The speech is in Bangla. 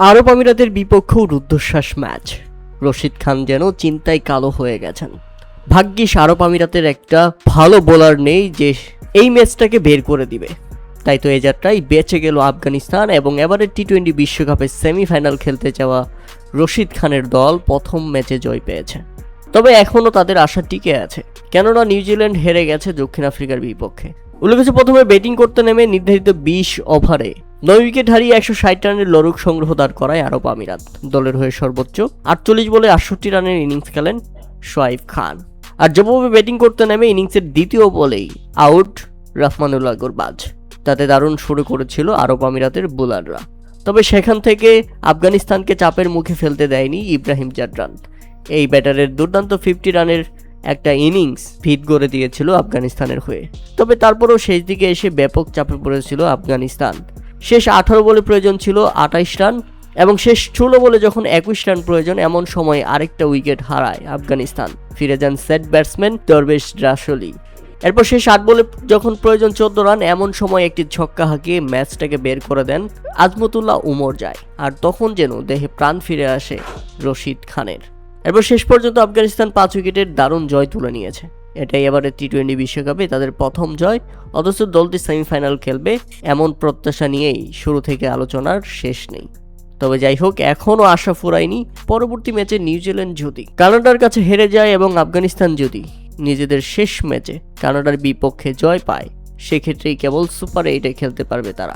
আরব আমিরাতের বিপক্ষেও রুদ্ধশ্বাস ম্যাচ। রশিদ খান যেন চিন্তায় কালো হয়ে গেছেন। ভাগ্যিস আরব আমিরাতের একটা ভালো বোলার নেই যে এই ম্যাচটাকে বের করে দিবে। তাই তো এ যাত্রায় বেঁচে গেল আফগানিস্তান এবং এবারের টি-20 বিশ্বকাপের সেমিফাইনাল খেলতে যাওয়া রশিদ খানের দল প্রথম ম্যাচে জয় পেয়েছে। তবে এখনও তাদের আশা টিকে আছে, কেননা নিউজিল্যান্ড হেরে গেছে দক্ষিণ আফ্রিকার বিপক্ষে। উল্লেখ্য, প্রথমে ব্যাটিং করতে নেমে নির্ধারিত 20 ওভারে 9 উইকেট হারিয়ে 160 রানের লড়ুক সংগ্রহ দাঁড় করায় আরব আমিরাত। দলের হয়ে সর্বোচ্চ 48 বলে 68 রানের ইনিংস খেলেন শোয়েব খান। আর যেভাবে ব্যাটিং করতে নেমে ইনিংসের দ্বিতীয় বলেই আউট রহমানুল্লাহ গুরবাজ। তাতে দারুণ শুরু করেছিল আরব আমিরাতের বোলাররা। তবে সেখান থেকে আফগানিস্তানকে চাপের মুখে ফেলতে দেয়নি ইব্রাহিম জাডরান। এই ব্যাটারের দুর্দান্ত 50 রানের একটা ইনিংস ভিত গড়ে দিয়েছিল আফগানিস্তানের হয়ে। তবে তারপরও শেষ দিকে এসে ব্যাপক চাপে পড়েছিল আফগানিস্তান। শেষ 18 বলে প্রয়োজন ছিল 28 রান এবং শেষ 16 বলে যখন 21 রান প্রয়োজন, এমন সময় আরেকটা উইকেট হারায় আফগানিস্তান। ফিরে যান সেট ব্যাটসম্যান দরবেশ রাসলি। এরপর শেষ 8 বলে যখন প্রয়োজন 14 রান, এমন সময় একটি ছক্কা হাঁকিয়ে ম্যাচটাকে বের করে দেন আজমতুল্লাহ উমর যায়। আর তখন যেন দেহে প্রাণ ফিরে আসে রশিদ খানের। এরপর শেষ পর্যন্ত আফগানিস্তান 5 উইকেটের দারুণ জয় তুলে নিয়েছে। এটাই এবারে টি-20 বিশ্বকাপে তাদের প্রথম জয়। অথচ দলটি সেমিফাইনাল খেলবে এমন প্রত্যাশা নিয়েই শুরু থেকে আলোচনার শেষ নেই। তবে যাই হোক, এখনও আশা ফুরায়নি। পরবর্তী ম্যাচে নিউজিল্যান্ড যদি কানাডার কাছে হেরে যায় এবং আফগানিস্তান যদি নিজেদের শেষ ম্যাচে কানাডার বিপক্ষে জয় পায়, সেক্ষেত্রেই কেবল সুপার 8-এ খেলতে পারবে তারা।